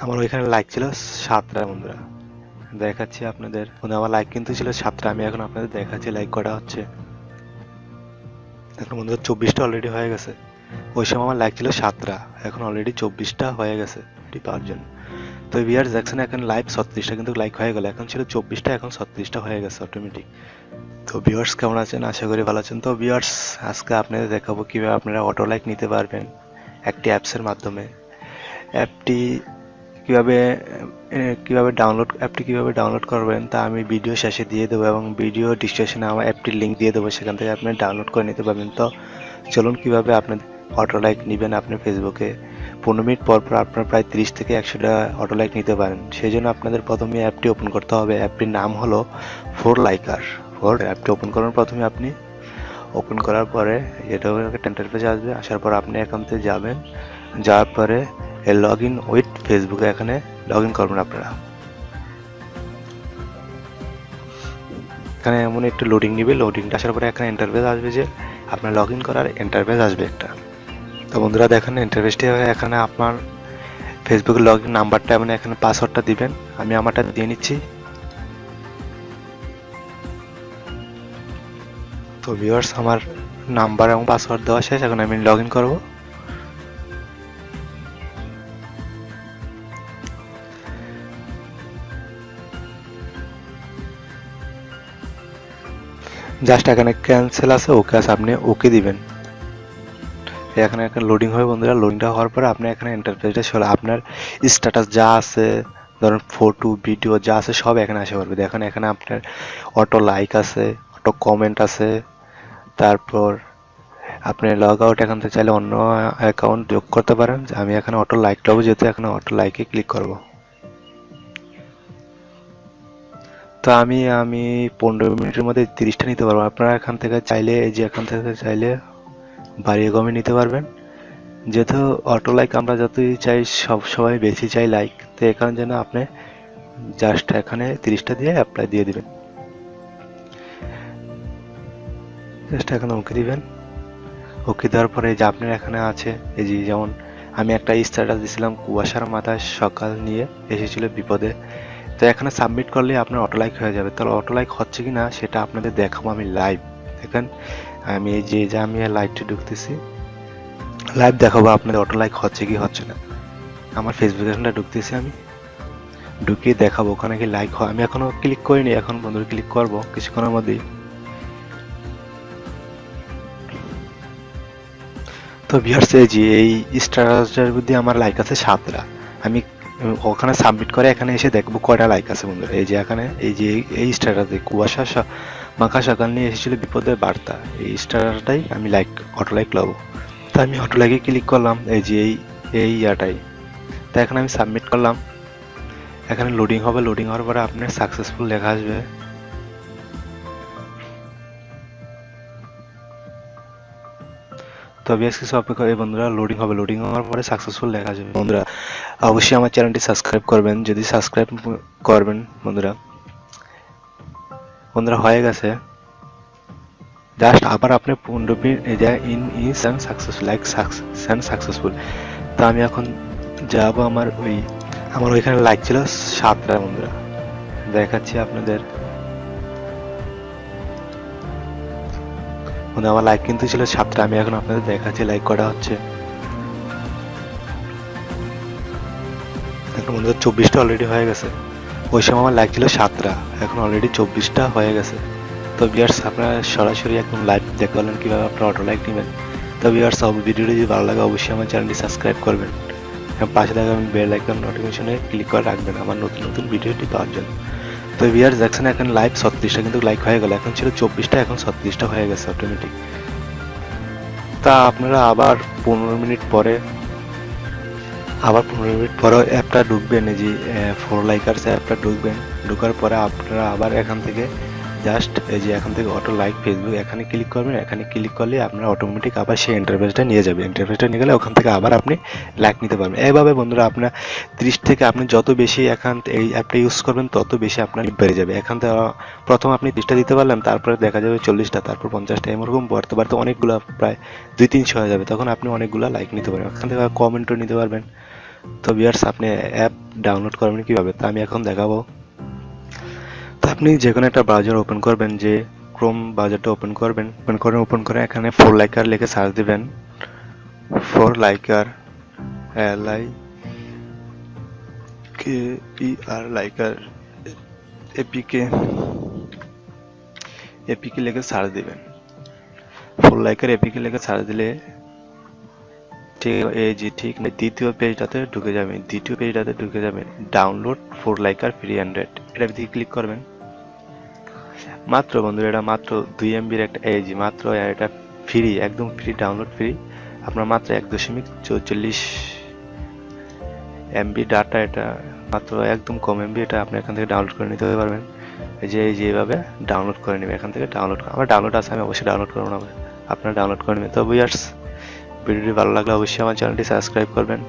আমার ওইখানে লাইক ছিল 7টা বন্ধুরা, দেখাচ্ছি আপনাদের। আমার লাইক কিন্তু ছিল 7টা, আমি এখন আপনাদের দেখাচ্ছি লাইক কটা হচ্ছে। এখন বন্ধুরা 24টা অলরেডি হয়ে গেছে। ওই সময় আমার লাইক ছিল 7টা, এখন অলরেডি 24টা হয়ে গেছে এটি পাওয়ার জন্য। তো ভিউয়ার্স দেখছেন এখন লাইভ 36টা কিন্তু লাইক হয়ে গেল, এখন ছিল 24টা, এখন 36টা হয়ে গেছে অটোমেটিক। তো ভিউয়ার্স কেমন আছেন? আশা করি ভালো আছেন। তো ভিউয়ার্স আজকে আপনাদের দেখাবো কিভাবে আপনারা অটো লাইক নিতে পারবেন একটি অ্যাপসের মাধ্যমে। অ্যাপটি কিভাবে কিভাবে ডাউনলোড করবেন তা আমি ভিডিও শেষে দিয়ে দেবো, এবং ভিডিও ডিসক্রিপশনে আমার অ্যাপটির লিঙ্ক দিয়ে দেবো, সেখান থেকে আপনি ডাউনলোড করে নিতে পারবেন। তো চলুন কিভাবে আপনি অটো লাইক নেবেন আপনার ফেসবুকে। 15 মিনিট পর পর আপনার প্রায় 30 থেকে 100টা অটো লাইক নিতে পারেন। সেই জন্য আপনাদের প্রথমে অ্যাপটি ওপেন করতে হবে। অ্যাপটির নাম হলো ফোর লাইকার। অ্যাপটি ওপেন করার প্রথমে আপনি ওপেন করার পরে এটা একটা ইন্টারফেস আসবে। আসার পর আপনি এখান থেকে যাবেন, যাওয়ার পরে লগ ইন উইথ ফেসবুকে এখানে লগ ইন করবেন আপনারা। এখানে এমন একটু লোডিং নিবে, লোডিংটা আসার পরে এখানে ইন্টারফেস আসবে, যে আপনার লগ ইন করার ইন্টারফেস আসবে একটা। তো বন্ধুরা দেখেন ইন্টারফেসটি এখানে আপনার ফেসবুকের লগ ইন নাম্বারটা এবং এখানে পাসওয়ার্ডটা দিবেন। আমি আমারটা দিয়ে নিচ্ছি। তো ভিউয়ার্স আমার নাম্বার এবং পাসওয়ার্ড দেওয়া শেষ, এখন আমি লগ ইন করবো। জাস্ট এখানে ক্যান্সেল আছে, ওকে আছে, আপনি ওকে দিবেন। এখানে একটা লোডিং হবে বন্ধুরা। লোডিংটা হওয়ার পরে আপনি এখানে ইন্টারফেসটা চলে আপনার স্ট্যাটাস যা আছে, ধরুন ফটো ভিডিও যা আছে সব এখানে আসে পারবে। দেখেন এখানে আপনার অটো লাইক আছে, অটো কমেন্ট আছে, তারপর আপনি লগ আউট এখান থেকে চাইলে অন্য অ্যাকাউন্ট যোগ করতে পারেন। আমি এখানে অটো লাইক পাবো, যেহেতু এখানে অটো লাইকে ক্লিক করব। তো আমি 15 মিনিটের মধ্যে 30টা নিতে পারবো। আপনারা এখান থেকে চাইলে এই যে এখান থেকে চাইলে বাড়িয়ে কমে নিতে পারবেন। যেহেতু অটো লাইক আমরা যতই চাই সবাই বেশি চাই লাইক, তো এখানে যেন আপনি জাস্ট এখানে 30টা দিয়ে অ্যাপ্লাই দিয়ে দিবেন। জাস্ট এখানে ওকে দিবেন। ওকে দেওয়ার পরে যে আপনার এখানে আছে এই যে, যেমন আমি একটা স্ট্যাটাস দিছিলাম কুয়াশার মাথায় সকাল নিয়ে এসেছিল বিপদে। তো এখানে সাবমিট করলে আপনার অটো লাইক হয়ে যাবে। তাহলে অটো লাইক হচ্ছে কি না সেটা আপনাদের দেখাবো আমি লাইভ। দেখেন আমি এই যে আমি লাইভটি ঢুকতেছি, লাইভ দেখাবো আপনাদের অটো লাইক হচ্ছে কি হচ্ছে না। আমার ফেসবুক অ্যাকাউন্টে ঢুকতেছি, আমি ঢুকিয়ে দেখাবো ওখানে কি লাইক হয়। আমি এখনো ক্লিক করিনি, এখন বন্ধুরা ক্লিক করব কিছুক্ষণের মধ্যেই। তো ভিউয়ার্স এই যে এই স্ট্যাটাসটার মধ্যে আমার লাইক আছে 7টা। আমি ওখানে সাবমিট করে এখানে এসে দেখবো কয়টা লাইক আছে বন্ধুরা। এই যে এখানে এই যে এই স্ট্যাটাসে কুয়াশা মাখা সকাল নিয়ে এসেছিল বিপদের বার্তা, এই স্ট্যাটাসটাই আমি লাইক অটো লাইক লব। তো আমি অটো লাইকে ক্লিক করলাম, এই যে এই ইয়াটাই। তো এখানে আমি সাবমিট করলাম। এখানে লোডিং হবে, লোডিং হওয়ার পরে আপনার সাকসেসফুল লেখা আসবে। তো বেশ কিছু অপেক্ষা এই বন্ধুরা, লোডিং হবে, লোডিং হওয়ার পরে সাকসেসফুল লেখা আসবে। বন্ধুরা অবশ্যই আমার চ্যানেলটি সাবস্ক্রাইব করবেন, যদি সাবস্ক্রাইব করবেন বন্ধুরা। বন্ধুরা হয়ে গেছে, জাস্ট আবার আপনি 15 মিনিট এই যে in is and successful like successful. তো আমি এখন যাব আমার ওইখানে লাইক ছিল 7টা বন্ধুরা, দেখাচ্ছি আপনাদের। আমার লাইক কিন্তু ছিল 7টা, আমি এখন আপনাদের দেখাচ্ছি লাইক কটা হচ্ছে। এখন বন্ধুরা 24টা অলরেডি হয়ে গেছে। ওই সময় আমার লাইক ছিল 7টা, এখন অলরেডি 24টা হয়ে গেছে। তো ভিউয়ার্স আপনারা সরাসরি একদম লাইভ দেখতে পারলেন কীভাবে আপনারা অটো লাইক নেবেন। তো ভিউয়ার্স ভিডিওটি যদি ভালো লাগে অবশ্যই আমার চ্যানেলটি সাবস্ক্রাইব করবেন এবং পাশে থাকা বেল আইকন নোটিফিকেশনে ক্লিক করে রাখবেন আমার নতুন নতুন ভিডিওটি পাওয়ার জন্য। তো ভিউয়ার্স দেখছেন এখন লাইভ 36টা কিন্তু লাইক হয়ে গেল, এখন ছিল 24টা, এখন 36টা হয়ে গেছে অটোমেটিক। তা আপনারা আবার 15 মিনিট পরে অ্যাপটা ঢুকবেন, এই যে ফোর লাইকার্স অ্যাপটা ঢুকবেন। ঢোকার পরে আপনারা আবার এখান থেকে জাস্ট এই যে এখান থেকে অটো লাইক ফেসবুক এখানে ক্লিক করবেন। এখানে ক্লিক করলে আপনারা অটোমেটিক আবার সেই ইন্টারফেসটা নিয়ে যাবে। ইন্টারফেসটা নিয়ে গেলে ওখান থেকে আবার আপনি লাইক নিতে পারবেন। এইভাবে বন্ধুরা আপনার 30 থেকে আপনি যত বেশি এই অ্যাপটা ইউজ করবেন তত বেশি আপনার বেড়ে যাবে। এখান থেকে প্রথম আপনি 30টা দিতে পারলেন, তারপরে দেখা যাবে 40টা, তারপর 50টা, এরকম বাড়তে বাড়তে অনেকগুলো প্রায় 200-300 হয়ে যাবে। তখন আপনি অনেকগুলো লাইক নিতে পারবেন, এখান থেকে কমেন্টও নিতে পারবেন। তো ভিউয়ার্স, আপনি অ্যাপ ডাউনলোড করবেন কিভাবে তা আমি এখন দেখাবো। তো আপনি যে কোনো একটা ব্রাউজার ওপেন করবেন, যে ক্রোম ব্রাউজারটা ওপেন করে এখানে ফোর লাইকার লিখে সার্চ দিবেন। Four liker, LIKER liker, APK লিখে সার্চ দিবেন। ফোর লাইকার এপিকে লিখে সার্চ দিলে ঠিক এই যে ঠিক দ্বিতীয় পেজটাতে ঢুকে যাবেন। ডাউনলোড ফোর লাইকার ফ্রি 100, এটা দিয়ে ক্লিক করবেন। মাত্র বন্ধুরা, এটা মাত্র 2 MB-র একটা মাত্র এটা ফ্রি, একদম ফ্রি, ডাউনলোড ফ্রি। আপনার মাত্র 1.44 MB ডাটা, এটা মাত্র একদম কম এমবি, এটা আপনি এখান থেকে ডাউনলোড করে নিতে পারবেন। এই যে এইভাবে ডাউনলোড করে নেবেন এখান থেকে। আমার ডাউনলোড আছে, আমি অবশ্যই ডাউনলোড করবো না, আপনারা ডাউনলোড করে নেবেন। তো ভিউয়ার্স, ভিডিওটি ভালো লাগলে অবশ্যই আমার চ্যানেলটি সাবস্ক্রাইব করবেন।